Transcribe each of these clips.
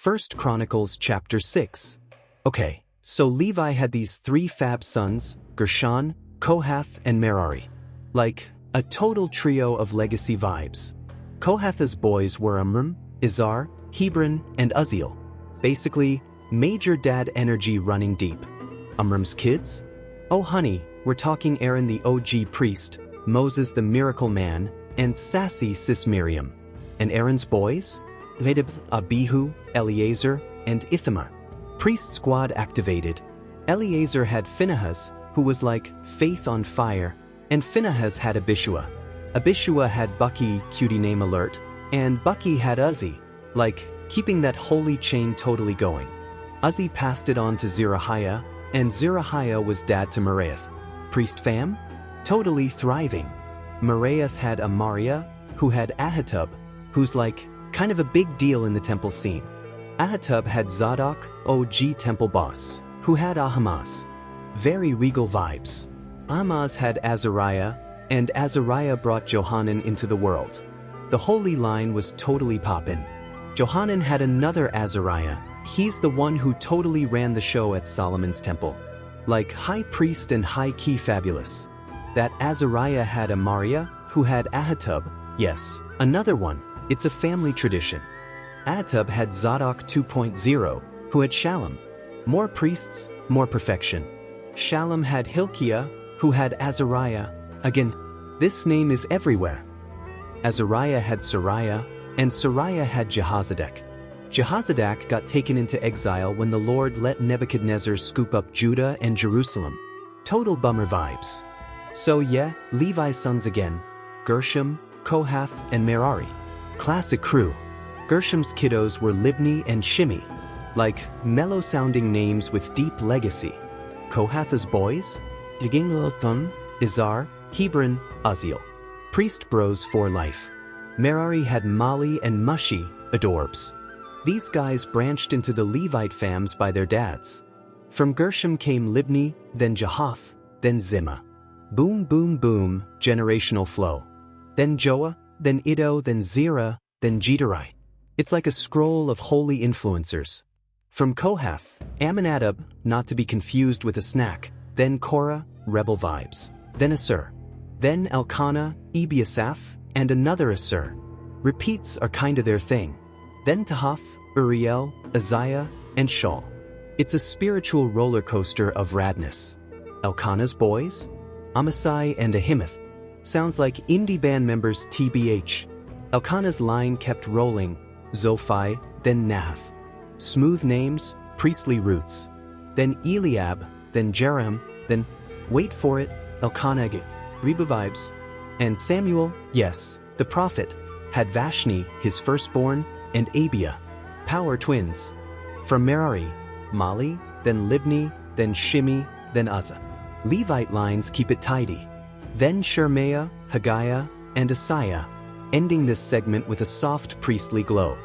1 Chronicles chapter 6. Okay, so Levi had these three fab sons, Gershon, Kohath, and Merari. Like, a total trio of legacy vibes. Kohath's boys were Amram, Izhar, Hebron, and Uzziel. Basically, major dad energy running deep. Amram's kids? Oh honey, we're talking Aaron the OG priest, Moses the miracle man, and sassy sis Miriam. And Aaron's boys? Nadab, Abihu, Eleazar, and Ithamar. Priest squad activated. Eleazar had Phinehas, who was like faith on fire, and Phinehas had Abishua. Abishua had Bucky, cutie name alert, and Bucky had Uzzi, like keeping that holy chain totally going. Uzzi passed it on to Zerahiah, and Zerahiah was dad to Meraioth. Priest fam? Totally thriving. Meraioth had Amariah, who had Ahitub, who's like kind of a big deal in the temple scene. Ahitub had Zadok, OG temple boss, who had Ahimaaz. Very regal vibes. Ahimaaz had Azariah, and Azariah brought Johanan into the world. The holy line was totally poppin'. Johanan had another Azariah. He's the one who totally ran the show at Solomon's temple. Like high priest and high-key fabulous. That Azariah had Amariah, who had Ahitub. Yes, another one. It's a family tradition. Ahitub had Zadok 2.0, who had Shallum. More priests, more perfection. Shallum had Hilkiah, who had Azariah. Again, this name is everywhere. Azariah had Sariah, and Sariah had Jehozadak. Jehozadak got taken into exile when the Lord let Nebuchadnezzar scoop up Judah and Jerusalem. Total bummer vibes. So yeah, Levi's sons again. Gershom, Kohath, and Merari. Classic crew. Gershom's kiddos were Libni and Shimei. Like, mellow-sounding names with deep legacy. Kohath's boys? Yiginglothun, Izhar, Hebron, Uzziel. Priest bros for life. Merari had Mali and Mushi, adorbs. These guys branched into the Levite fams by their dads. From Gershom came Libni, then Jahath, then Zimah. Boom boom boom, generational flow. Then Joah, then Iddo, then Zerah, then Jedirai. It's like a scroll of holy influencers. From Kohath, Amminadab, not to be confused with a snack, then Korah, rebel vibes, then Asur. Then Elkanah, Ebiasaph, and another Asur. Repeats are kinda their thing. Then Tahath, Uriel, Uzziah, and Shaul. It's a spiritual roller coaster of radness. Elkanah's boys? Amasai and Ahimoth. Sounds like indie band members TBH. Elkanah's line kept rolling. Zophai, then Nahath. Smooth names, priestly roots. Then Eliab, then Jeram, then, wait for it, Elkanah, Reba vibes. And Samuel, yes, the prophet, had Vashni, his firstborn, and Abia. Power twins. From Merari, Mali, then Libni, then Shimei, then Uzzah. Levite lines keep it tidy. Then Shemaiah, Haggiah, and Asaiah, ending this segment with a soft priestly glow.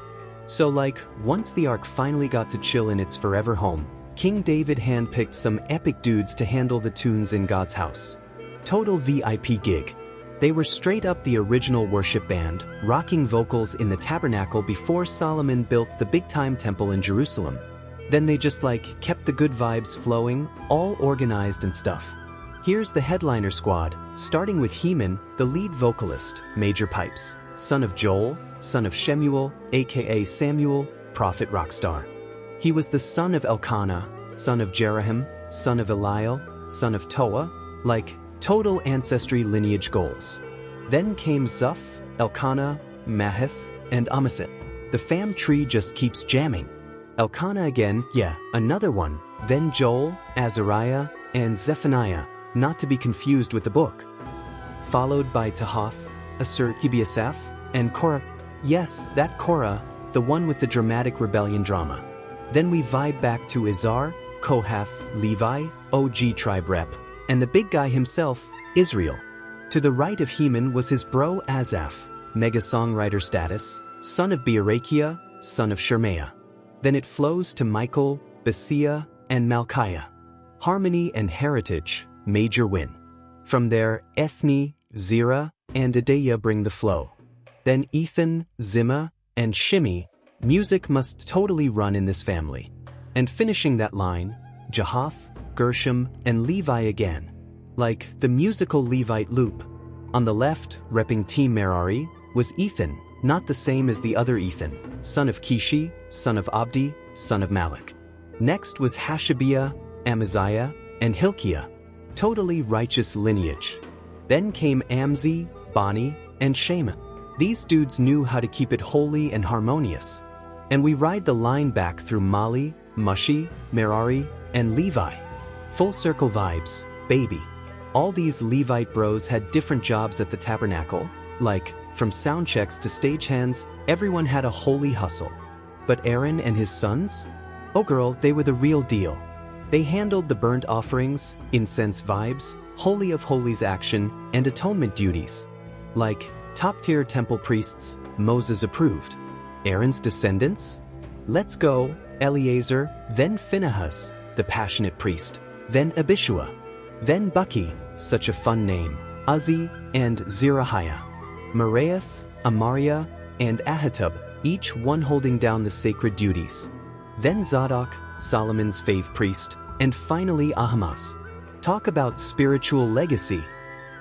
So like, once the ark finally got to chill in its forever home, King David handpicked some epic dudes to handle the tunes in God's house. Total VIP gig. They were straight up the original worship band, rocking vocals in the tabernacle before Solomon built the big-time temple in Jerusalem. Then they just like kept the good vibes flowing, all organized and stuff. Here's the headliner squad, starting with Heman, the lead vocalist, major pipes, son of Joel, son of Shemuel, aka Samuel, prophet rockstar. He was the son of Elkanah, son of Jerahim, son of Eliel, son of Toah, like total ancestry lineage goals. Then came Zuph, Elkanah, Mahith, and Amasit. The fam tree just keeps jamming. Elkanah again, yeah, another one. Then Joel, Azariah, and Zephaniah, not to be confused with the book. Followed by Tahath, Asur, Ebiasaph, and Korah. Yes, that Korah, the one with the dramatic rebellion drama. Then we vibe back to Izhar, Kohath, Levi, OG tribe rep, and the big guy himself, Israel. To the right of Heman was his bro Asaph, mega songwriter status, son of Berechiah, son of Shemaiah. Then it flows to Michael, Basiah, and Malchiah. Harmony and heritage, major win. From there, Ethni, Zerah, and Adaiah bring the flow. Then Ethan, Zimah, and Shimei, Music must totally run in this family. And finishing that line, Jahath, Gershom, and Levi again. Like the musical Levite loop. On the left, repping Team Merari, was Ethan, not the same as the other Ethan, son of Kishi, son of Abdi, son of Malach. Next was Hashabiah, Amaziah, and Hilkiah. Totally righteous lineage. Then came Amzi, Bani, and Shema. These dudes knew how to keep it holy and harmonious. And we ride the line back through Mali, Mushi, Merari, and Levi. Full circle vibes, baby. All these Levite bros had different jobs at the tabernacle, like, from sound checks to stagehands, everyone had a holy hustle. But Aaron and his sons? Oh girl, they were the real deal. They handled the burnt offerings, incense vibes, Holy of Holies action, and atonement duties. Like, top-tier temple priests, Moses approved. Aaron's descendants? Let's go, Eleazar, then Phinehas, the passionate priest, then Abishua, then Bucky, such a fun name, Uzzi, and Zerahiah. Meraioth, Amariah, and Ahitub, each one holding down the sacred duties. Then Zadok, Solomon's fave priest, and finally Ahimaaz. Talk about spiritual legacy.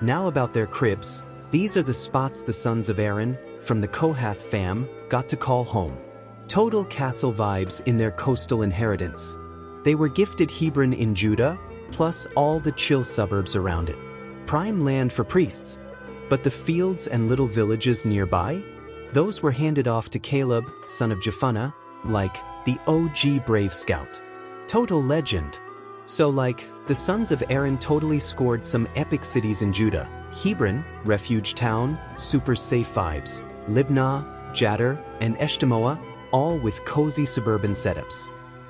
Now about their cribs. These are the spots the sons of Aaron, from the Kohath fam, got to call home. Total castle vibes in their coastal inheritance. They were gifted Hebron in Judah, plus all the chill suburbs around it. Prime land for priests. But the fields and little villages nearby? Those were handed off to Caleb, son of Jephunneh, like the OG Brave Scout. Total legend. So like, the sons of Aaron totally scored some epic cities in Judah. Hebron, refuge town, super safe vibes. Libnah, Jadar, and Eshtemoa, all with cozy suburban setups.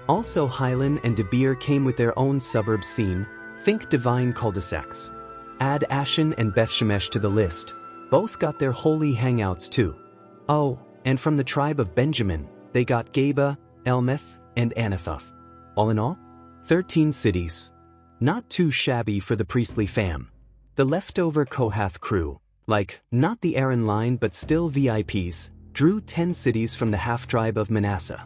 Also Highland and Debir came with their own suburb scene, think divine cul-de-sacs. Add Ashan and Beth Shemesh to the list. Both got their holy hangouts too. Oh, and from the tribe of Benjamin, they got Geba, Elmeth, and Anathoth. All in all, 13 cities. Not too shabby for the priestly fam. The leftover Kohath crew, like, not the Aaron line but still VIPs, drew 10 cities from the half-tribe of Manasseh.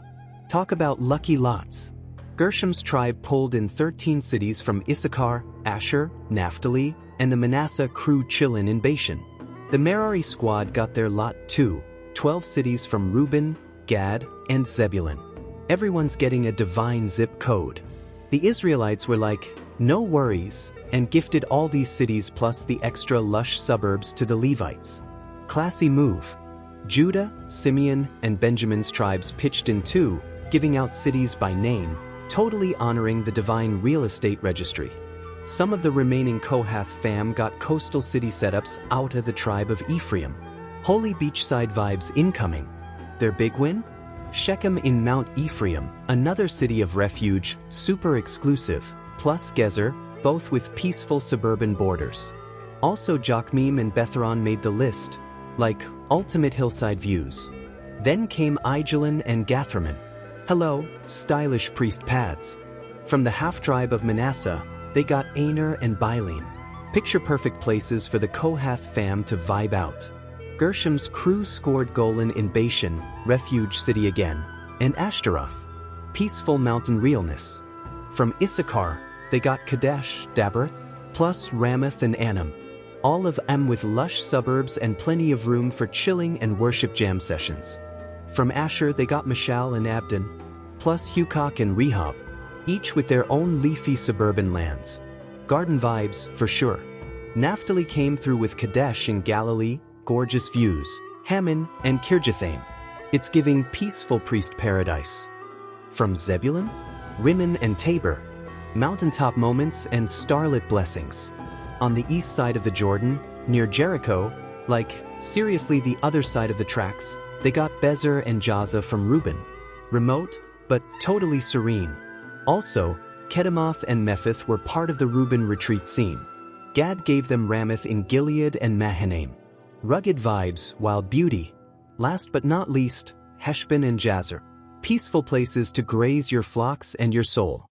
Talk about lucky lots. Gershom's tribe pulled in 13 cities from Issachar, Asher, Naphtali, and the Manasseh crew chillin' in Bashan. The Merari squad got their lot too, 12 cities from Reuben, Gad, and Zebulun. Everyone's getting a divine zip code. The Israelites were like, no worries, and gifted all these cities plus the extra lush suburbs to the Levites. Classy move. Judah, Simeon, and Benjamin's tribes pitched in too, giving out cities by name, totally honoring the divine real estate registry. Some of the remaining Kohath fam got coastal city setups out of the tribe of Ephraim. Holy beachside vibes incoming. Their big win? Shechem in Mount Ephraim, another city of refuge, super exclusive, plus Gezer, both with peaceful suburban borders. Also Jokmeam and Bethhoron made the list, like ultimate hillside views. Then came Aijalon and Gathrimmon. Hello, stylish priest pads. From the half-tribe of Manasseh, they got Aner and Bileam. Picture-perfect places for the Kohath fam to vibe out. Gershom's crew scored Golan in Bashan, refuge city again, and Ashtaroth. Peaceful mountain realness. From Issachar, they got Kadesh, Daber, plus Ramoth and Anam. All of them with lush suburbs and plenty of room for chilling and worship jam sessions. From Asher they got Mishal and Abdon, plus Hukok and Rehob, each with their own leafy suburban lands. Garden vibes, for sure. Naphtali came through with Kadesh in Galilee, gorgeous views, Hammon, and Kirjathaim. It's giving peaceful priest paradise. From Zebulun, Rimmon and Tabor, mountaintop moments and starlit blessings. On the east side of the Jordan, near Jericho, like, seriously the other side of the tracks, they got Bezer and Jaza from Reuben. Remote, but totally serene. Also, Kedemoth and Mephith were part of the Reuben retreat scene. Gad gave them Ramoth in Gilead and Mahanaim. Rugged vibes, wild beauty. Last but not least, Heshbon and Jazer. Peaceful places to graze your flocks and your soul.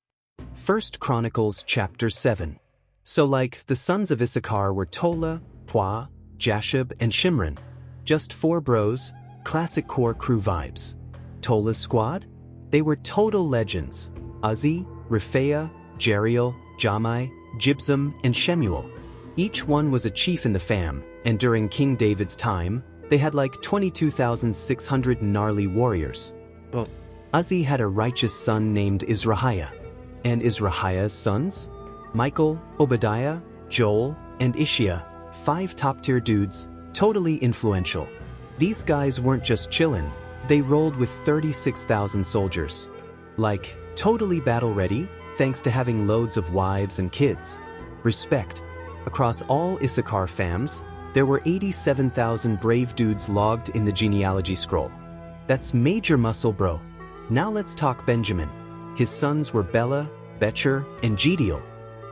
1 Chronicles chapter 7. So like, the sons of Issachar were Tola, Puah, Jashub, and Shimron. Just 4 bros, classic core crew vibes. Tola's squad? They were total legends. Uzzi, Rephaiah, Jeriel, Jamai, Jibsam, and Shemuel. Each one was a chief in the fam, and during King David's time, they had like 22,600 gnarly warriors. But Uzzi had a righteous son named Izrahiah. And Izrahiah's sons? Michael, Obadiah, Joel, and Ishiah, 5 top-tier dudes, totally influential. These guys weren't just chillin', they rolled with 36,000 soldiers. Like, totally battle-ready, thanks to having loads of wives and kids. Respect. Across all Issachar fams, there were 87,000 brave dudes logged in the genealogy scroll. That's major muscle, bro. Now let's talk Benjamin. His sons were Bela, Becher, and Jediel.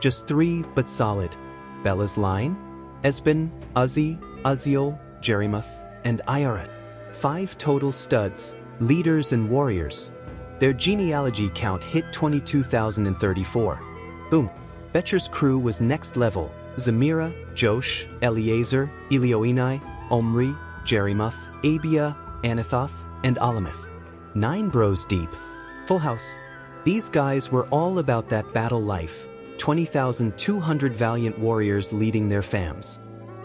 Just 3, but solid. Bela's line? Esben, Uzzi, Uzziel, Jerimoth, and Ira. 5 total studs, leaders and warriors. Their genealogy count hit 22,034. Boom. Becher's crew was next level. Zemira, Josh, Eleazar, Elioenai, Omri, Jerimoth, Abia, Anathoth, and Alameth. 9 bros deep. Full house. These guys were all about that battle life. 20,200 valiant warriors leading their fams.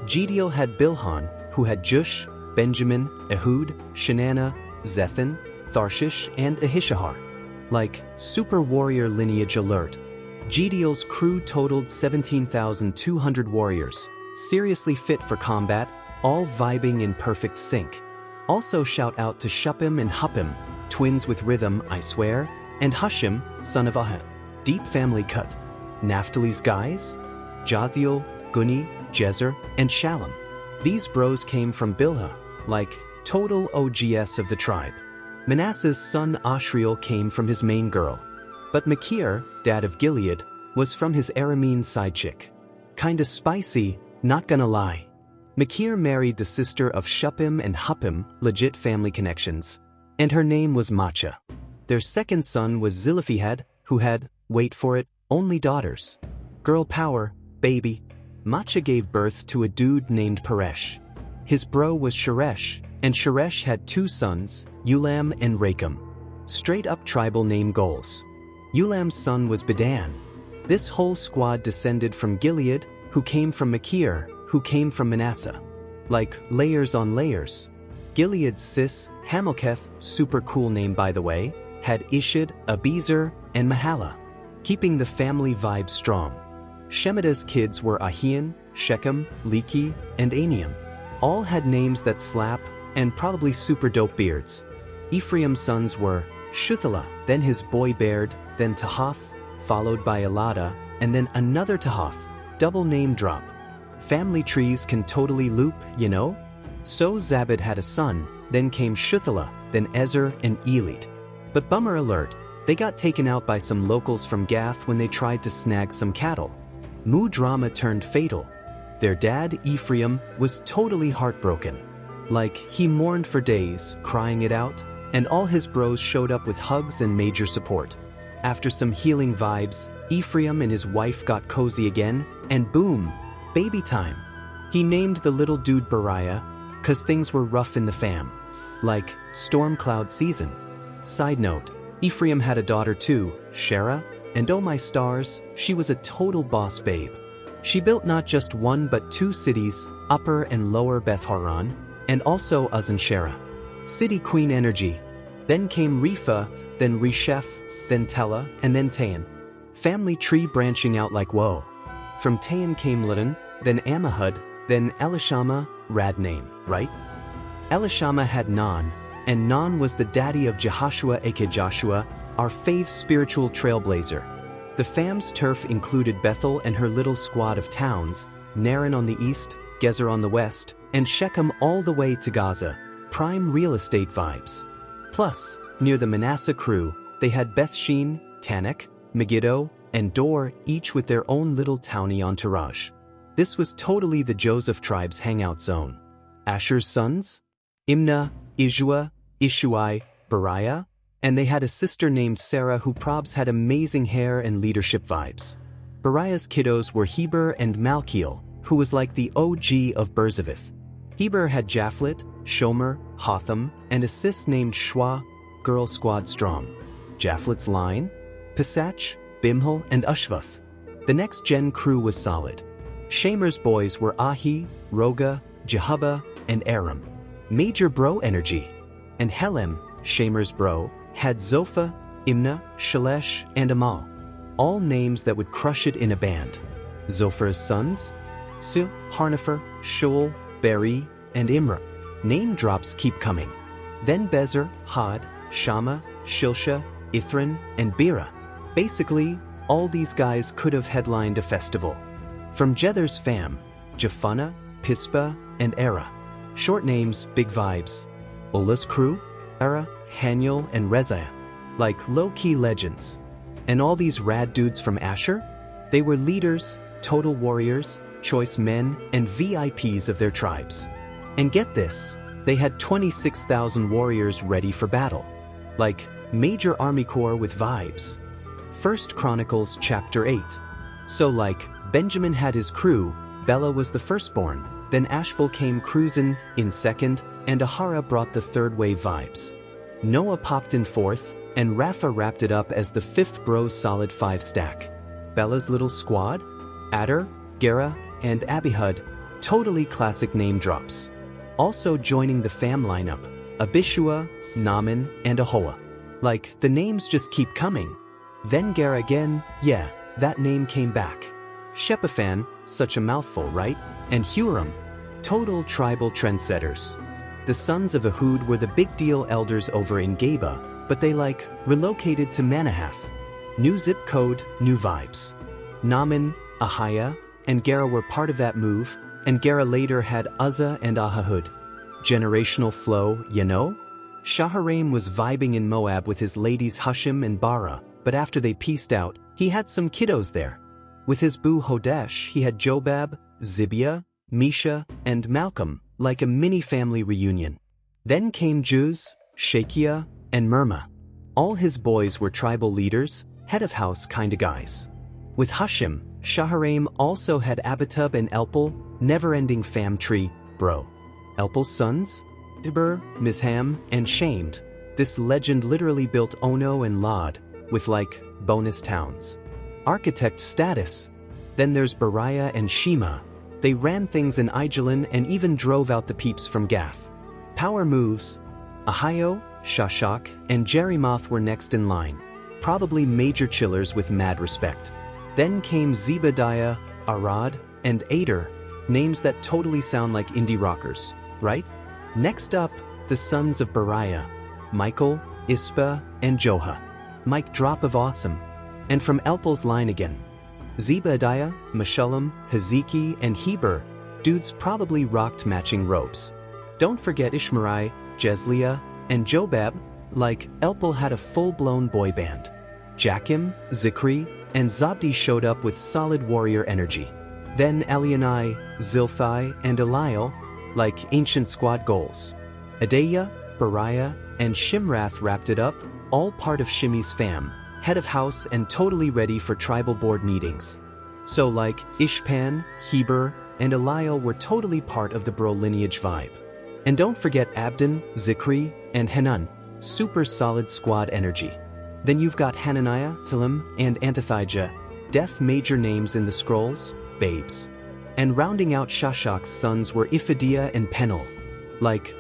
Jediel had Bilhan, who had Jush, Benjamin, Ehud, Shenanah, Zethan, Tharshish, and Ahishahar. Like, super warrior lineage alert. Jediel's crew totaled 17,200 warriors, seriously fit for combat, all vibing in perfect sync. Also shout out to Shuppim and Huppim, twins with rhythm, I swear, and Hushim, son of Ahah. Deep family cut. Naphtali's guys? Jaziel, Guni, Jezer, and Shalom. These bros came from Bilhah, like, total OGs of the tribe. Manasseh's son Ashriel came from his main girl. But Machir, dad of Gilead, was from his Aramean side chick. Kinda spicy, not gonna lie. Machir married the sister of Shuppim and Huppim, legit family connections, and her name was Macha. Their second son was Zelophehad, who had, wait for it, only daughters. Girl power, baby. Macha gave birth to a dude named Peresh. His bro was Sheresh, and Sheresh had 2 sons, Ulam and Rakem. Straight up tribal name goals. Ulam's son was Bedan. This whole squad descended from Gilead, who came from Machir, who came from Manasseh. Like, layers on layers. Gilead's sis, Hamilketh, super cool name by the way, had Ishid, Abizer, and Mahala, keeping the family vibe strong. Shemidah's kids were Ahian, Shechem, Leki, and Aniam. All had names that slap, and probably super dope beards. Ephraim's sons were Shuthala, then his boy Baird, then Tahath, followed by Elada, and then another Tahath, double name drop. Family trees can totally loop, you know? So Zabad had a son, then came Shuthala, then Ezer and Elid. But bummer alert, they got taken out by some locals from Gath when they tried to snag some cattle. Moo drama turned fatal. Their dad, Ephraim, was totally heartbroken. Like, he mourned for days, crying it out, and all his bros showed up with hugs and major support. After some healing vibes, Ephraim and his wife got cozy again, and boom, baby time. He named the little dude Beriah, 'cause things were rough in the fam. Like, storm cloud season. Side note, Ephraim had a daughter too, Shera, and oh my stars, she was a total boss babe. She built not just 1 but 2 cities, Upper and Lower Beth Horon, and also Uz and Shera. City queen energy. Then came Repha, then Resheph, then Tela, and then Tahan. Family tree branching out like whoa. From Tahan came Lidon, then Ammihud, then Elishama, rad name, right? Elishama had Nun, and Nun was the daddy of Jehoshua aka Joshua, our fave spiritual trailblazer. The fam's turf included Bethel and her little squad of towns, Naran on the east, Gezer on the west, and Shechem all the way to Gaza, prime real estate vibes. Plus, near the Manasseh crew, they had Bethshean, Tanakh, Megiddo, and Dor, each with their own little towny entourage. This was totally the Joseph tribe's hangout zone. Asher's sons? Imnah, Ishua, Ishuai, Beriah, and they had a sister named Sarah who probs had amazing hair and leadership vibes. Beriah's kiddos were Heber and Malkiel, who was like the OG of Berzavith. Heber had Japhlet, Shomer, Hotham, and a sis named Shua, 8-girl squad strong. Japhlet's line? Pisach, Bimhal, and Ushvath. The next-gen crew was solid. Shamer's boys were Ahi, Roga, Jehubbah, and Aram. Major bro energy. And Helem, Shamer's bro, had Zophah, Imnah, Shalesh, and Amal. All names that would crush it in a band. Zophah's sons? Su, Harnefer, Shaul, Beri, and Imrah. Name drops keep coming. Then Bezer, Had, Shammah, Shilsha, Ithran, and Bera. Basically, all these guys could have headlined a festival. From Jether's fam, Jephunneh, Pispa, and Era. Short names, big vibes. Ulah's crew, Era, Haniel, and Reziah. Like low-key legends. And all these rad dudes from Asher? They were leaders, total warriors, choice men, and VIPs of their tribes. And get this, they had 26,000 warriors ready for battle. Like, major army corps with vibes. 1 Chronicles chapter 8. So like, Benjamin had his crew, Bela was the firstborn, then Ashbel came cruising in second, and Ahara brought the third wave vibes. Noah popped in fourth, and Rapha wrapped it up as the fifth bro solid 5 stack. Bela's little squad? Adar, Gera, and Abihud, totally classic name drops. Also joining the fam lineup, Abishua, Naaman, and Ahoah. Like, the names just keep coming. Then Gera again, yeah, that name came back. Shepaphan, such a mouthful, right? And Huram, total tribal trendsetters. The sons of Ehud were the big deal elders over in Geba, but they relocated to Manahath. New zip code, new vibes. Naaman, Ahiah, and Gera were part of that move, and Gera later had Uzzah and Ahahud. Generational flow, you know? Shaharaim was vibing in Moab with his ladies Hushim and Bara, but after they pieced out, he had some kiddos there. With his boo Hodesh, he had Jobab, Zibiah, Misha, and Malcolm, like a mini-family reunion. Then came Juz, Shekiah, and Mirma. All his boys were tribal leaders, head of house kinda guys. With Hushim, Shaharaim also had Abitub and Elpal, never-ending fam tree, bro. Elpal's sons? Dibur, Mizham, and Shamed. This legend literally built Ono and Lod, with bonus towns. Architect status. Then there's Beriah and Shema. They ran things in Aijalon and even drove out the peeps from Gath. Power moves. Ahio, Shashak, and Jerimoth were next in line. Probably major chillers with mad respect. Then came Zebediah, Arad, and Ader, names that totally sound like indie rockers, right? Next up, the sons of Beriah, Michael, Ispa, and Joha. Mic drop of awesome. And from Elpal's line again. Zebediah, Meshullam, Hezeki, and Heber, dudes probably rocked matching robes. Don't forget Ishmerai, Jezliah, and Jobab, Elpal had a full-blown boy band. Jachim, Zikri, and Zabdi showed up with solid warrior energy. Then Elionai, Zilthai, and Eliel, ancient squad goals. Adaiah, Beriah, and Shimrath wrapped it up, all part of Shimi's fam, head of house and totally ready for tribal board meetings. So Ishpan, Heber, and Eliel were totally part of the bro lineage vibe. And don't forget Abdon, Zikri, and Hanun, super solid squad energy. Then you've got Hananiah, Thilim, and Antithijah, def major names in the scrolls, babes. And rounding out Shashak's sons were Iphidiah and Penel,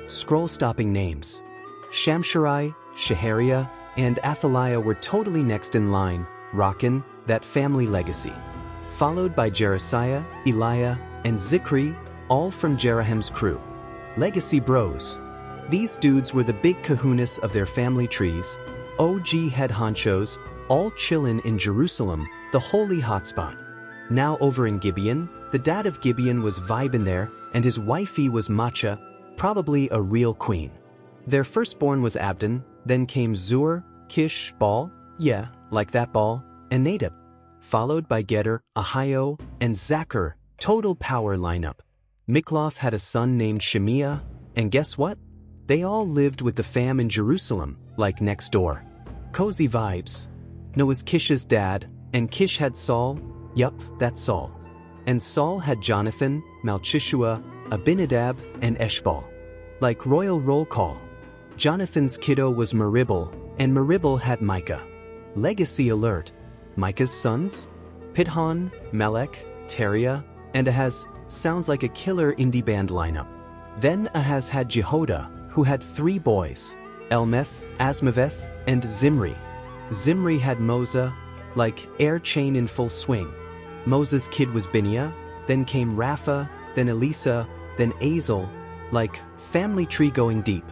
scroll-stopping names. Shamsharai, Shehariah, and Athaliah were totally next in line, rockin' that family legacy. Followed by Jerasiah, Eliah, and Zikri, all from Jerahem's crew. Legacy bros. These dudes were the big kahunas of their family trees, OG head honchos, all chillin' in Jerusalem, the holy hotspot. Now over in Gibeon, the dad of Gibeon was vibin' there, and his wifey was Macha, probably a real queen. Their firstborn was Abdon, then came Zur, Kish, Baal, yeah, like that Baal, and Nadab. Followed by Geter, Ahio, and Zachar, total power lineup. Mikloth had a son named Shemiah, and guess what? They all lived with the fam in Jerusalem, next door. Cozy vibes. Noah's Kish's dad, and Kish had Saul, yup, that's Saul. And Saul had Jonathan, Malchishua, Abinadab, and Eshbal. Royal roll call. Jonathan's kiddo was Meribel, and Meribel had Micah. Legacy alert. Micah's sons? Pithon, Melech, Teriah, and Ahaz. Sounds like a killer indie band lineup. Then Ahaz had Jehoiada, who had 3 boys, Elmeth, Asmaveth, and Zimri. Zimri had Moza, like air chain in full swing. Moza's kid was Bineah, then came Rapha, then Elisa, then Azel, like family tree going deep.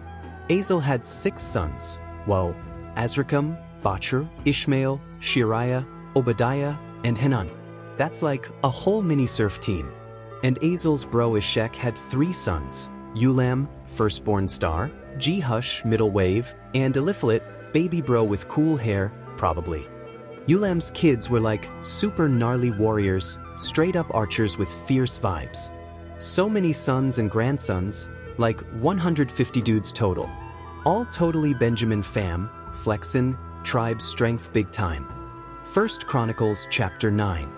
Azel had 6 sons, whoa, Azrikam, Bachur, Ishmael, Shiriah, Obadiah, and Hanan. That's like a whole mini-surf team. And Azel's bro Ishek had 3 sons, Ulam, firstborn star, Jehush, middle wave, and Eliphalet, baby bro with cool hair, probably. Ulam's kids were like super gnarly warriors, straight up archers with fierce vibes. So many sons and grandsons, like 150 dudes total. All totally Benjamin fam, flexin', tribe strength big time. 1 Chronicles chapter 9.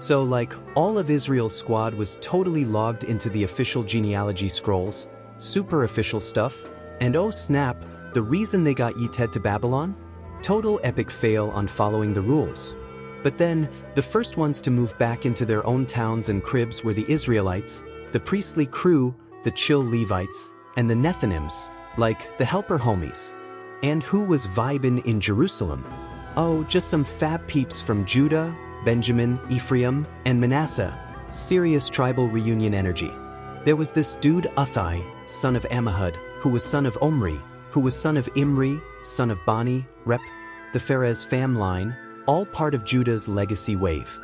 So like all of Israel's squad was totally logged into the official genealogy scrolls, super official stuff, and oh snap, the reason they got yeeted to Babylon? Total epic fail on following the rules. But then, the first ones to move back into their own towns and cribs were the Israelites, the priestly crew, the chill Levites, and the Nethinims, like the helper homies. And who was vibin' in Jerusalem? Oh, just some fab peeps from Judah, Benjamin, Ephraim, and Manasseh. Serious tribal reunion energy. There was this dude Uthai, son of Ammihud, who was son of Omri, who was son of Imri, son of Bani, Rep, the Pharez fam line, all part of Judah's legacy wave.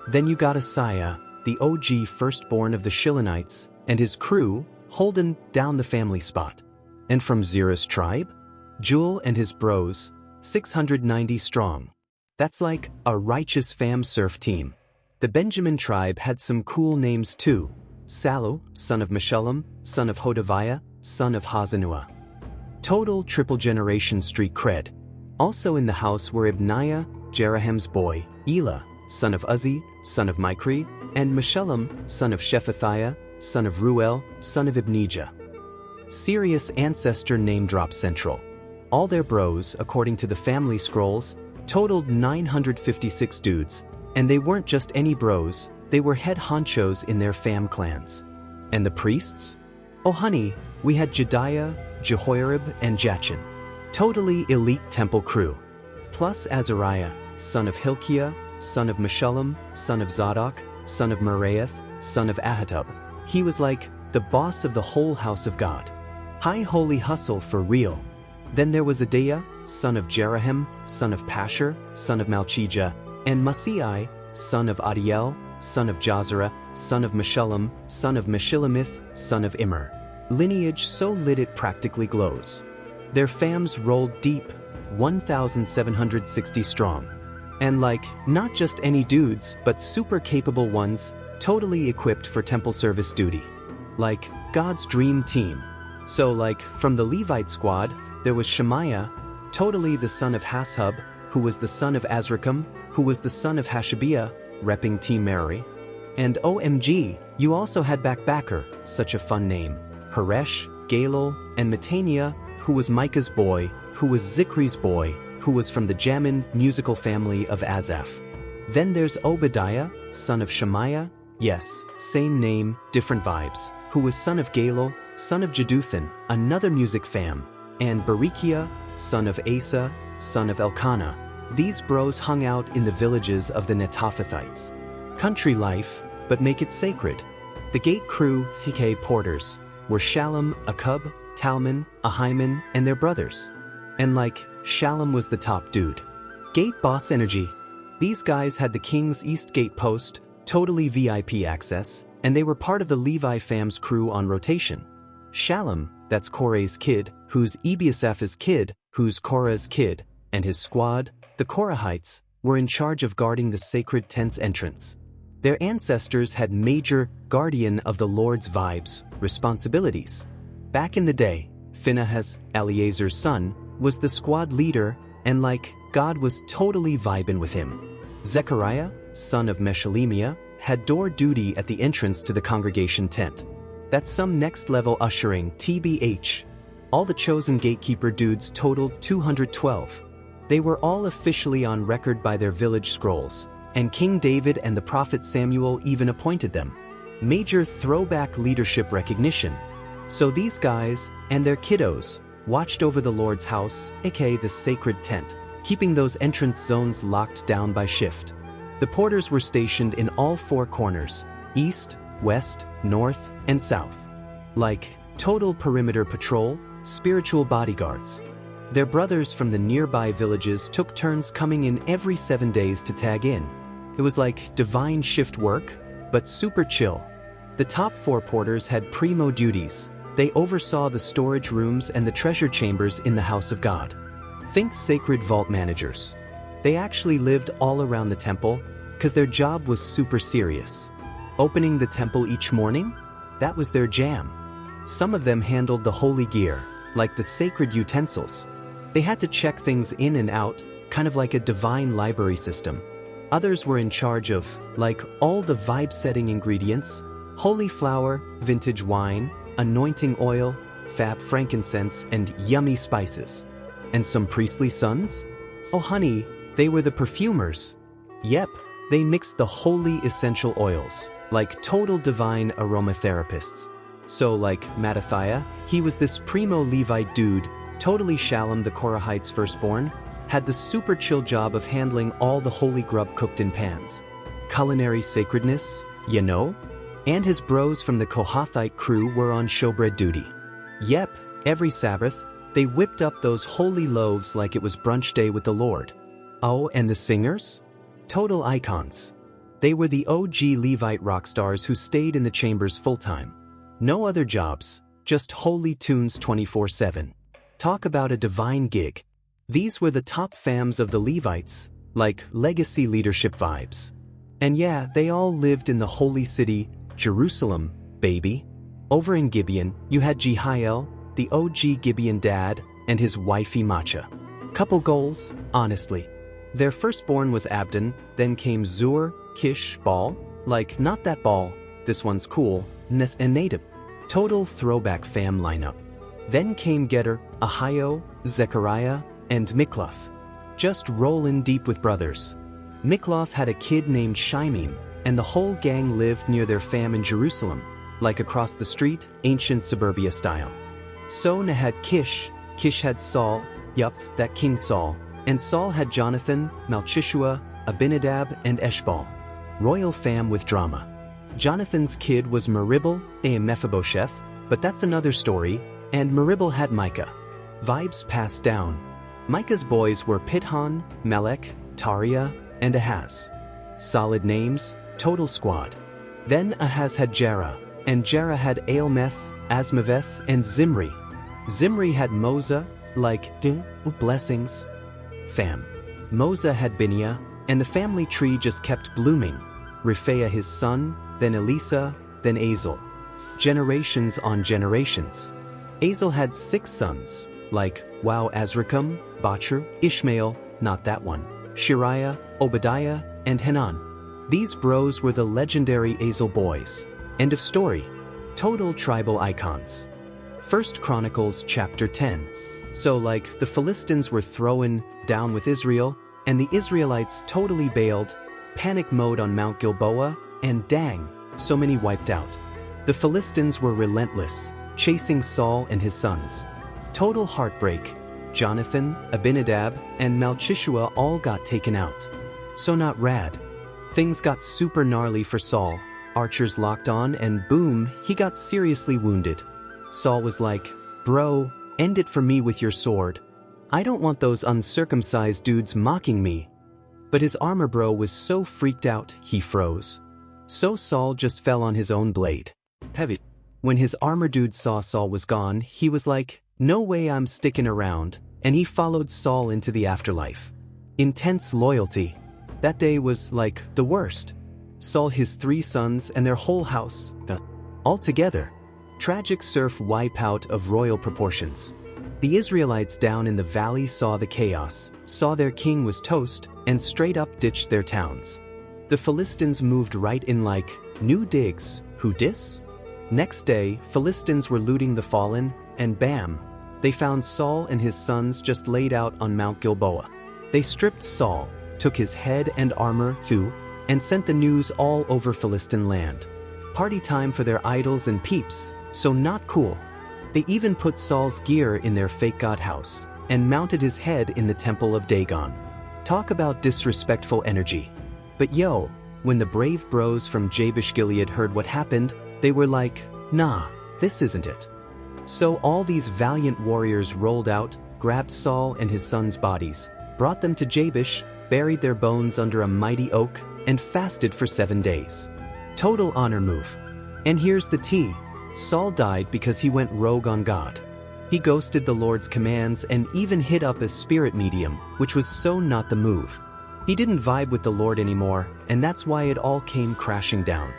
Then you got Asaiah, the OG firstborn of the Shilonites, and his crew, holding down the family spot. And from Zerah's tribe? Jewel and his bros, 690 strong. That's like a righteous fam surf team. The Benjamin tribe had some cool names too. Salu, son of Meshullam, son of Hodaviah, son of Hazanuah. Total triple generation street cred. Also in the house were Ibniah, Jerahem's boy, Elah, son of Uzzi, son of Michri, and Meshullam, son of Shephatiah, son of Ruel, son of Ibnijah. Serious ancestor name drop central. All their bros, according to the family scrolls, totaled 956 dudes, and they weren't just any bros, they were head honchos in their fam clans. And the priests? Oh honey, we had Jediah, Jehoiarib, and Jachin. Totally elite temple crew. Plus Azariah, son of Hilkiah, son of Meshullam, son of Zadok, son of Meraeth, son of Ahitub. He was like the boss of the whole house of God. High holy hustle for real. Then there was Adaiah, son of Jerahim, son of Pashur, son of Malchijah, and Masei, son of Adiel, son of Jazerah, son of Meshullam, son of Meshilemith, son of Immer. Lineage so lit it practically glows. Their fams rolled deep, 1,760 strong. And like, not just any dudes, but super capable ones, totally equipped for temple service duty. Like, God's dream team. So like, from the Levite squad, there was Shemaiah, totally the son of Hashub, who was the son of Azrikam, who was the son of Hashabiah, repping Team Merari. And OMG, you also had Backbacker, such a fun name, Haresh, Galil, and Mataniah, who was Micah's boy, who was Zikri's boy, who was from the Jamin musical family of Asaph. Then there's Obadiah, son of Shemaiah, yes, same name, different vibes, who was son of Galil, son of Jeduthun, another music fam, and Berechiah, son of Asa, son of Elkanah. These bros hung out in the villages of the Netophathites. Country life, but make it sacred. The gate crew, TK porters, were Shallum, Akub, Talman, Ahiman, and their brothers. And like, Shallum was the top dude. Gate boss energy. These guys had the king's East Gate post, totally VIP access, and they were part of the Levi fam's crew on rotation. Shallum, that's Korah's kid, who's Ebiasaph's kid, who's Korah's kid, and his squad, the Korahites, were in charge of guarding the sacred tent's entrance. Their ancestors had major guardian of the Lord's vibes, responsibilities. Back in the day, Phinehas, Eleazar's son, was the squad leader, and like, God was totally vibin' with him. Zechariah, son of Meshelemiah, had door duty at the entrance to the congregation tent. That's some next level ushering, TBH. All the chosen gatekeeper dudes totaled 212. They were all officially on record by their village scrolls, and King David and the prophet Samuel even appointed them. Major throwback leadership recognition. So these guys and their kiddos watched over the Lord's house, aka the sacred tent, keeping those entrance zones locked down by shift. The porters were stationed in all four corners, east, west, north, and south. Like total perimeter patrol, spiritual bodyguards. Their brothers from the nearby villages took turns coming in every 7 days to tag in. It was like divine shift work, but super chill. The top four porters had primo duties. They oversaw the storage rooms and the treasure chambers in the house of God. Think sacred vault managers. They actually lived all around the temple, because their job was super serious. Opening the temple each morning? That was their jam. Some of them handled the holy gear, like the sacred utensils. They had to check things in and out, kind of like a divine library system. Others were in charge of, like, all the vibe-setting ingredients, holy flour, vintage wine, anointing oil, fab frankincense, and yummy spices. And some priestly sons? Oh honey, they were the perfumers. Yep, they mixed the holy essential oils, like total divine aromatherapists. So like Mattathiah, he was this primo Levite dude, totally Shalom the Korahite's firstborn, had the super chill job of handling all the holy grub cooked in pans. Culinary sacredness, you know? And his bros from the Kohathite crew were on showbread duty. Yep, every Sabbath, they whipped up those holy loaves like it was brunch day with the Lord. Oh, and the singers? Total icons. They were the OG Levite rock stars who stayed in the chambers full-time. No other jobs, just holy tunes 24/7. Talk about a divine gig. These were the top fams of the Levites, like legacy leadership vibes. And yeah, they all lived in the holy city, Jerusalem, baby. Over in Gibeon, you had Jehiel, the OG Gibeon dad, and his wifey Macha. Couple goals, honestly. Their firstborn was Abdon, then came Zur, Kish, Baal, like not that Baal, this one's cool, and Nadab. Total throwback fam lineup. Then came Getter, Ahio, Zechariah, and Mikloth. Just rollin' deep with brothers. Mikloth had a kid named Shimim, and the whole gang lived near their fam in Jerusalem, like across the street, ancient suburbia style. So had Kish, Kish had Saul, yup, that King Saul, and Saul had Jonathan, Malchishua, Abinadab, and Eshbal. Royal fam with drama. Jonathan's kid was Meribel, a Mephibosheth, but that's another story, and Meribel had Micah. Vibes passed down. Micah's boys were Pithon, Melech, Taria, and Ahaz. Solid names, total squad. Then Ahaz had Jerah, and Jerah had Aalmeth, Asmaveth, and Zimri. Zimri had Moza, like blessings. Fam. Moza had Binia, and the family tree just kept blooming. Rephaiah his son, then Elisa, then Azel. Generations on generations. Azel had 6 sons, like Azrikam, Bachur, Ishmael, not that one, Shiriah, Obadiah, and Hanan. These bros were the legendary Azel boys. End of story. Total tribal icons. 1 Chronicles chapter 10. So like the Philistines were throwing down with Israel, and the Israelites totally bailed, panic mode on Mount Gilboa, and dang, so many wiped out. The Philistines were relentless, chasing Saul and his sons. Total heartbreak. Jonathan, Abinadab, and Malchishua all got taken out. So not rad. Things got super gnarly for Saul. Archers locked on and boom, he got seriously wounded. Saul was like, bro, end it for me with your sword. I don't want those uncircumcised dudes mocking me. But his armor bro was so freaked out, he froze. So Saul just fell on his own blade. Heavy. When his armor dude saw Saul was gone, he was like, no way I'm sticking around, and he followed Saul into the afterlife. Intense loyalty. That day was like the worst. Saul, his 3 sons, and their whole house, all together. Tragic surf wipeout of royal proportions. The Israelites down in the valley saw the chaos, saw their king was toast, and straight up ditched their towns. The Philistines moved right in like, new digs, who dis? Next day, Philistines were looting the fallen, and bam, they found Saul and his sons just laid out on Mount Gilboa. They stripped Saul, took his head and armor too, and sent the news all over Philistine land. Party time for their idols and peeps, so not cool. They even put Saul's gear in their fake god house, and mounted his head in the temple of Dagon. Talk about disrespectful energy. But yo, when the brave bros from Jabesh Gilead heard what happened, they were like, nah, this isn't it. So all these valiant warriors rolled out, grabbed Saul and his sons' bodies, brought them to Jabesh, buried their bones under a mighty oak, and fasted for 7 days. Total honor move. And here's the tea. Saul died because he went rogue on God. He ghosted the Lord's commands and even hit up a spirit medium, which was so not the move. He didn't vibe with the Lord anymore, and that's why it all came crashing down.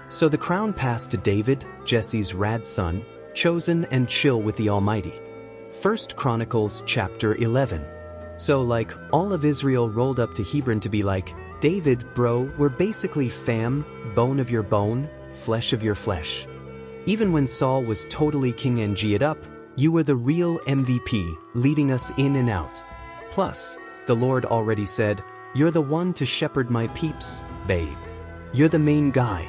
So the crown passed to David, Jesse's rad son, chosen and chill with the Almighty. 1 Chronicles chapter 11. So like, all of Israel rolled up to Hebron to be like, David, bro, we're basically fam, bone of your bone, flesh of your flesh. Even when Saul was totally king and G'd up, you were the real MVP, leading us in and out. Plus, the Lord already said, you're the one to shepherd my peeps, babe. You're the main guy.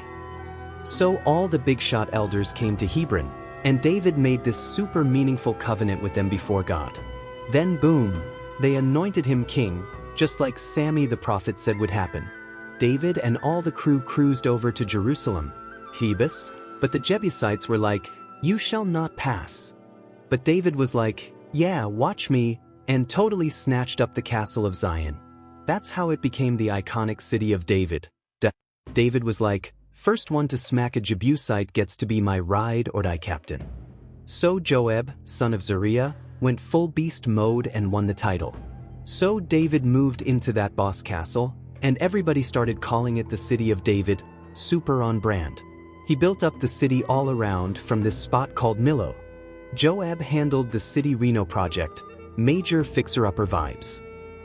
So all the big shot elders came to Hebron, and David made this super meaningful covenant with them before God. Then boom, they anointed him king, just like Sammy the prophet said would happen. David and all the crew cruised over to Jerusalem, Thebes, but the Jebusites were like, you shall not pass. But David was like, yeah, watch me, and totally snatched up the castle of Zion. That's how it became the iconic city of David. David was like, first one to smack a Jebusite gets to be my ride or die captain. So Joab, son of Zeruiah, went full beast mode and won the title. So David moved into that boss castle, and everybody started calling it the city of David, super on brand. He built up the city all around from this spot called Millo. Joab handled the city reno project, major fixer-upper vibes.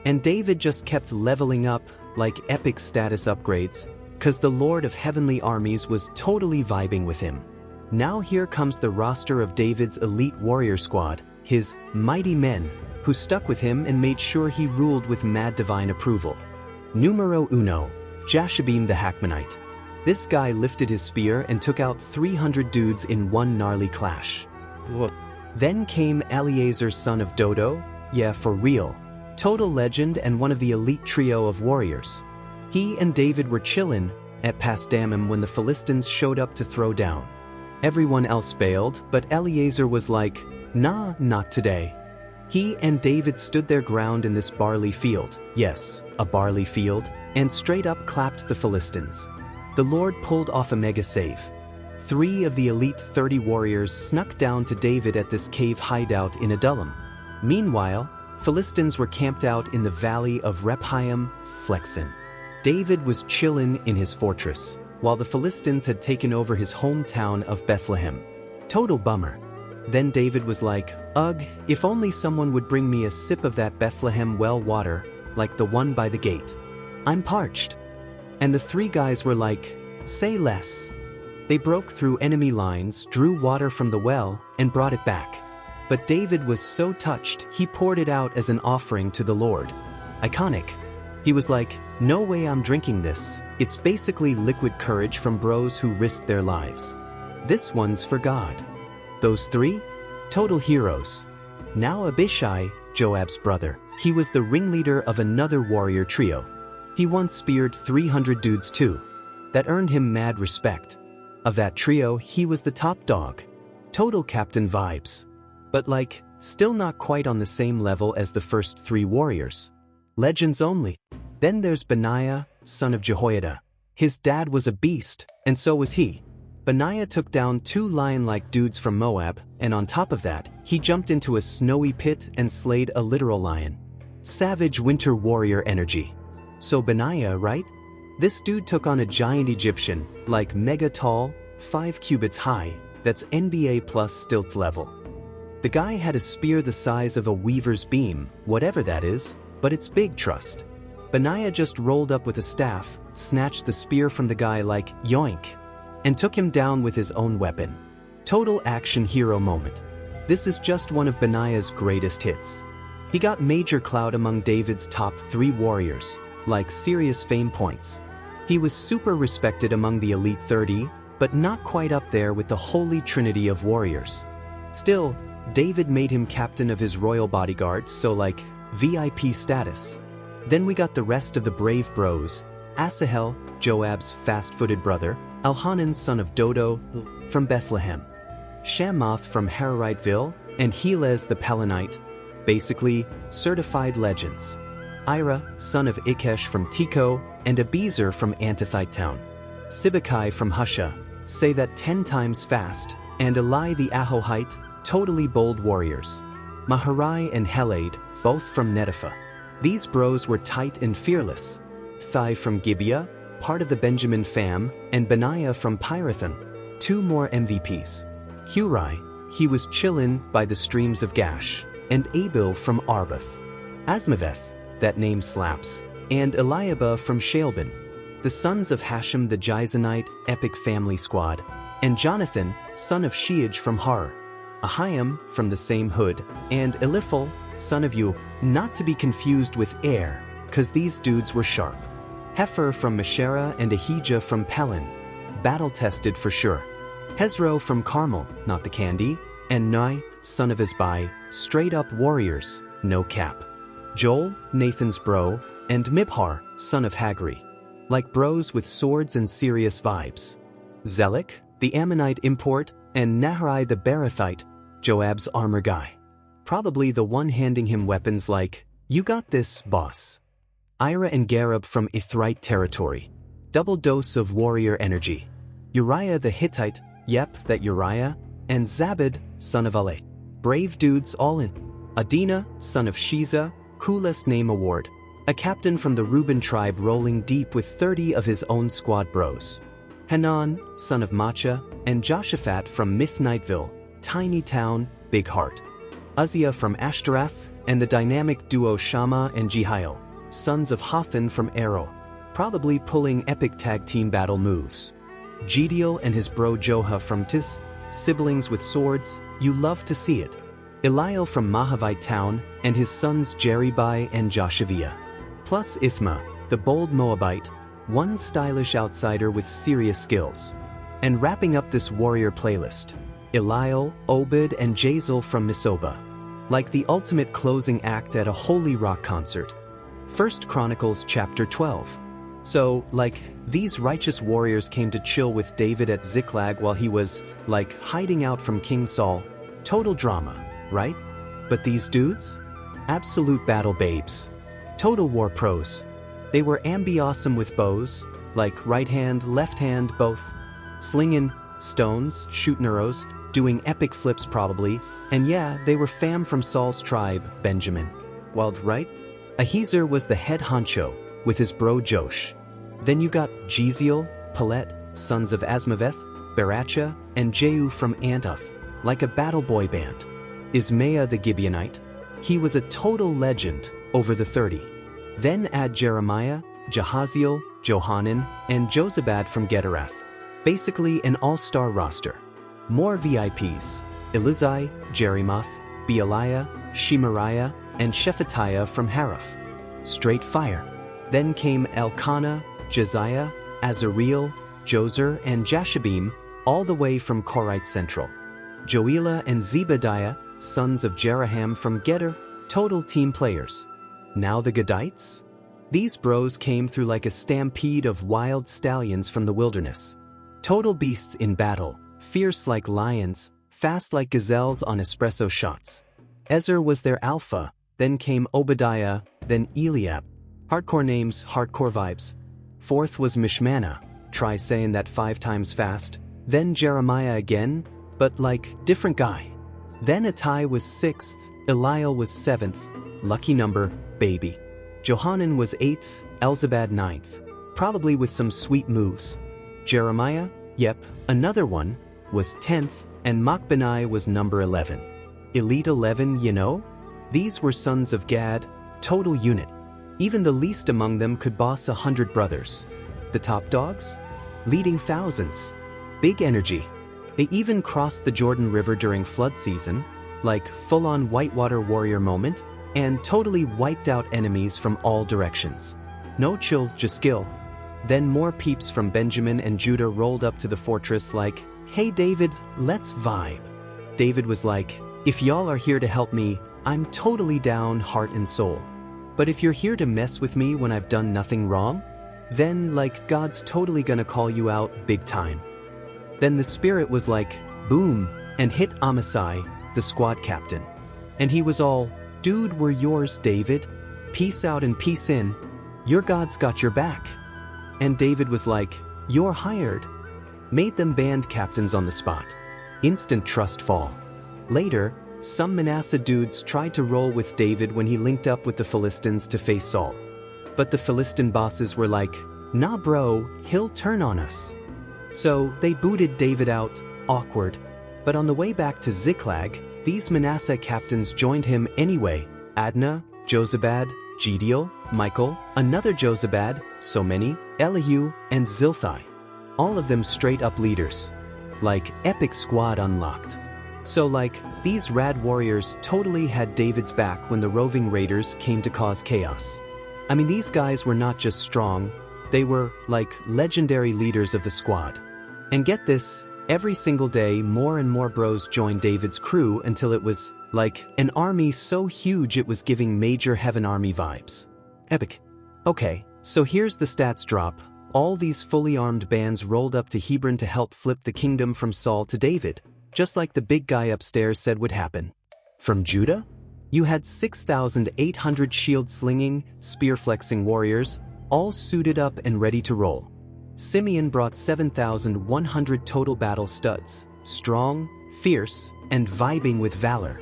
And David just kept leveling up, like epic status upgrades, cause the Lord of Heavenly Armies was totally vibing with him. Now here comes the roster of David's elite warrior squad, his mighty men, who stuck with him and made sure he ruled with mad divine approval. Numero uno, Jashabim the Hakmonite. This guy lifted his spear and took out 300 dudes in one gnarly clash. Then came Eleazar son of Dodo, yeah for real, total legend and one of the elite trio of warriors. He and David were chillin' at Pasdammim when the Philistines showed up to throw down. Everyone else bailed, but Eleazar was like, nah, not today. He and David stood their ground in this barley field, yes, a barley field, and straight up clapped the Philistines. The Lord pulled off a mega save. 3 of the elite 30 warriors snuck down to David at this cave hideout in Adullam. Meanwhile, Philistines were camped out in the valley of Rephaim, Flexin. David was chillin' in his fortress, while the Philistines had taken over his hometown of Bethlehem. Total bummer. Then David was like, ugh, if only someone would bring me a sip of that Bethlehem well water, like the one by the gate. I'm parched. And the 3 guys were like, say less. They broke through enemy lines, drew water from the well, and brought it back. But David was so touched, he poured it out as an offering to the Lord. Iconic. He was like, no way I'm drinking this. It's basically liquid courage from bros who risked their lives. This one's for God. Those 3? Total heroes. Now Abishai, Joab's brother, he was the ringleader of another warrior trio. He once speared 300 dudes too. That earned him mad respect. Of that trio, he was the top dog. Total captain vibes. But like, still not quite on the same level as the first 3 warriors. Legends only. Then there's Benaiah, son of Jehoiada. His dad was a beast, and so was he. Benaiah took down 2 lion-like dudes from Moab, and on top of that, he jumped into a snowy pit and slayed a literal lion. Savage winter warrior energy. So Benaiah, right? This dude took on a giant Egyptian, like mega tall, 5 cubits high, that's NBA plus stilts level. The guy had a spear the size of a weaver's beam, whatever that is, but it's big trust. Benaiah just rolled up with a staff, snatched the spear from the guy like, yoink, and took him down with his own weapon. Total action hero moment. This is just one of Benaiah's greatest hits. He got major clout among David's top 3 warriors, like serious fame points. He was super respected among the elite 30, but not quite up there with the holy trinity of warriors. Still, David made him captain of his royal bodyguard, so like VIP status. Then we got the rest of the brave bros: Asahel, Joab's fast-footed brother, Elhanan son of Dodo from Bethlehem, Shammoth from Haroriteville, and Helez the Pelonite, basically certified legends. Ira, son of Ikesh from Tekoa, and Abiezer from Antothite town. Sibbecai from Husha, say that 10 times fast, and Eli the Ahohite, totally bold warriors. Maharai and Heled, both from Netopha. These bros were tight and fearless. Thai from Gibeah, part of the Benjamin fam, and Benaiah from Pirathon, 2 more MVPs. Hurai, he was chillin' by the streams of Gash, and Abil from Arbath. Asmaveth, that name slaps, and Eliabah from Shalbin, the sons of Hashem the Gizonite epic family squad, and Jonathan, son of Sheaj from Har, Ahiam from the same hood, and Eliphal, son of U, not to be confused with Er, cause these dudes were sharp. Hefer from Meshera and Ahijah from Pelon, battle-tested for sure. Hezro from Carmel, not the candy, and Nai, son of Isbai, straight-up warriors, no cap. Joel, Nathan's bro, and Mibhar, son of Hagri, like bros with swords and serious vibes. Zelek, the Ammonite import, and Naharai the Berathite, Joab's armor guy. Probably the one handing him weapons like, "You got this, boss." Ira and Gareb from Ithrite territory. Double dose of warrior energy. Uriah the Hittite, yep, that Uriah, and Zabad, son of Ale. Brave dudes all in. Adina, son of Shiza, coolest name award. A captain from the Reuben tribe rolling deep with 30 of his own squad bros. Hanan, son of Macha, and Joshaphat from Mithniteville, tiny town, big heart. Uzziah from Ashtaroth, and the dynamic duo Shammah and Jehiel, sons of Hophan from Arrow, probably pulling epic tag team battle moves. Jediel and his bro Joha from Tis, siblings with swords, you love to see it. Eliel from Mahavite town, and his sons Jeribai and Joshaviah. Plus Ithma, the bold Moabite, one stylish outsider with serious skills. And wrapping up this warrior playlist, Eliel, Obed, and Jazel from Misobah. Like the ultimate closing act at a holy rock concert. 1 Chronicles chapter 12. So, like, these righteous warriors came to chill with David at Ziklag while he was, like, hiding out from King Saul. Total drama, right? But these dudes? Absolute battle babes. Total war pros. They were ambi-awesome with bows, like right hand, left hand, both. Slinging stones, shooting arrows, doing epic flips probably, and yeah, they were fam from Saul's tribe, Benjamin. Wild, right? Ahiezer was the head honcho, with his bro Josh. Then you got Jeziel, Pelet, sons of Asmaveth, Baracha, and Jehu from Antoth, like a battle boy band. Ismaiah the Gibeonite, he was a total legend over the 30. Then add Jeremiah, Jahaziel, Johanan, and Jozabad from Gederath. Basically an all-star roster. More VIPs, Elizai, Jerimoth, Bealiah, Shemariah, and Shephatiah from Haraph. Straight fire. Then came Elkanah, Jeziah, Azareel, Jozer, and Jashabim, all the way from Korite Central. Joelah and Zebediah, sons of Jeraham from Geder, total team players. Now the Gadites? These bros came through like a stampede of wild stallions from the wilderness. Total beasts in battle, fierce like lions, fast like gazelles on espresso shots. Ezer was their alpha, then came Obadiah, then Eliab. Hardcore names, hardcore vibes. Fourth was Mishmana, try saying that 5 times fast. Then Jeremiah again, but like, different guy. Then Attai was 6th, Eliel was 7th, lucky number, baby. Johanan was 8th, Elzabad 9th, probably with some sweet moves. Jeremiah, yep, another one, was 10th, and Machbenai was number 11. Elite 11, you know? These were sons of Gad, total unit. Even the least among them could boss 100 brothers. The top dogs? Leading thousands. Big energy. They even crossed the Jordan River during flood season. like full-on whitewater warrior moment, and totally wiped out enemies from all directions. No chill, just skill. Then more peeps from Benjamin and Judah rolled up to the fortress like, "Hey David, let's vibe." David was like, "If y'all are here to help me, I'm totally down heart and soul. But if you're here to mess with me when I've done nothing wrong, then like God's totally gonna call you out big time." Then the Spirit was like, boom, and hit Amasai, the squad captain. And he was all, "Dude, we're yours, David. Peace out and peace in. Your God's got your back." And David was like, "You're hired." Made them band captains on the spot. Instant trust fall. Later, some Manasseh dudes tried to roll with David when he linked up with the Philistines to face Saul. But the Philistine bosses were like, "Nah bro, he'll turn on us." So they booted David out, awkward. But on the way back to Ziklag, these Manasseh captains joined him anyway. Adnah, Jozabad, Gideal, Michael, another Jozabad, so many, Elihu, and Zilthai. All of them straight up leaders. Like, epic squad unlocked. So like, these rad warriors totally had David's back when the roving raiders came to cause chaos. I mean, these guys were not just strong, they were, like, legendary leaders of the squad. And get this, every single day more and more bros joined David's crew until it was, like, an army so huge it was giving major Heaven Army vibes. Epic. Okay, so here's the stats drop. All these fully armed bands rolled up to Hebron to help flip the kingdom from Saul to David, just like the big guy upstairs said would happen. From Judah? You had 6,800 shield-slinging, spear-flexing warriors, all suited up and ready to roll. Simeon brought 7,100 total battle studs, strong, fierce, and vibing with valor.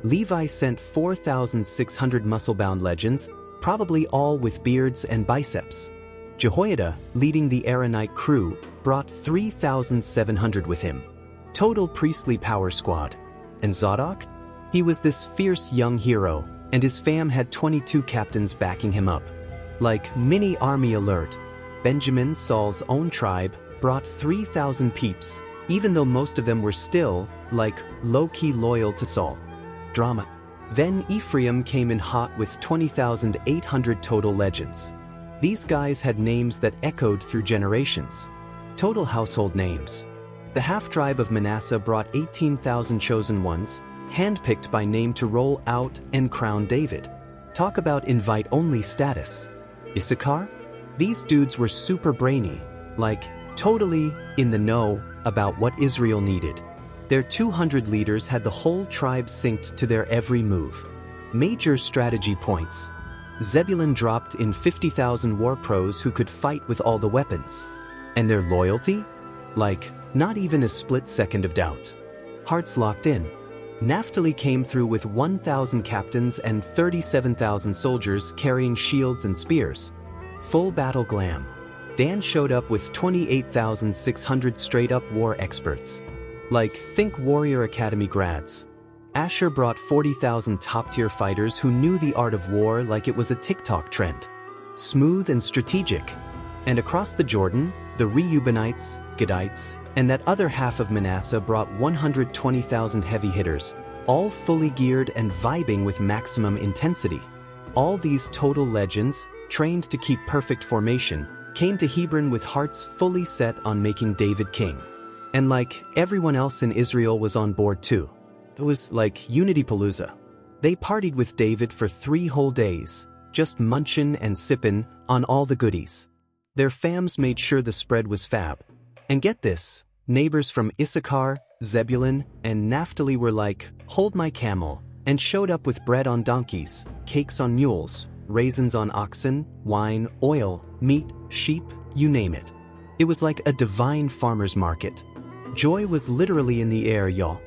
Levi sent 4,600 muscle-bound legends, probably all with beards and biceps. Jehoiada, leading the Aaronite crew, brought 3,700 with him. Total priestly power squad. And Zadok? He was this fierce young hero, and his fam had 22 captains backing him up. Like mini army alert. Benjamin, Saul's own tribe, brought 3,000 peeps, even though most of them were still, like, low-key loyal to Saul. Drama. Then Ephraim came in hot with 20,800 total legends. These guys had names that echoed through generations. Total household names. The half-tribe of Manasseh brought 18,000 chosen ones, handpicked by name to roll out and crown David. Talk about invite-only status. Issachar? These dudes were super brainy, like, totally in the know about what Israel needed. Their 200 leaders had the whole tribe synced to their every move. Major strategy points. Zebulun dropped in 50,000 war pros who could fight with all the weapons. And their loyalty? Like, not even a split second of doubt. Hearts locked in. Naphtali came through with 1,000 captains and 37,000 soldiers carrying shields and spears. Full battle glam. Dan showed up with 28,600 straight-up war experts. Like, think Warrior Academy grads. Asher brought 40,000 top-tier fighters who knew the art of war like it was a TikTok trend. Smooth and strategic. And across the Jordan, the Reubenites, Gadites, and that other half of Manasseh brought 120,000 heavy hitters, all fully geared and vibing with maximum intensity. All these total legends, trained to keep perfect formation, came to Hebron with hearts fully set on making David king. And like, everyone else in Israel was on board too. It was like Unity Palooza. They partied with David for 3 whole days, just munchin' and sippin' on all the goodies. Their fams made sure the spread was fab. And get this, neighbors from Issachar, Zebulun, and Naphtali were like, "Hold my camel," and showed up with bread on donkeys, cakes on mules, raisins on oxen, wine, oil, meat, sheep, you name it. It was like a divine farmer's market. Joy was literally in the air, y'all.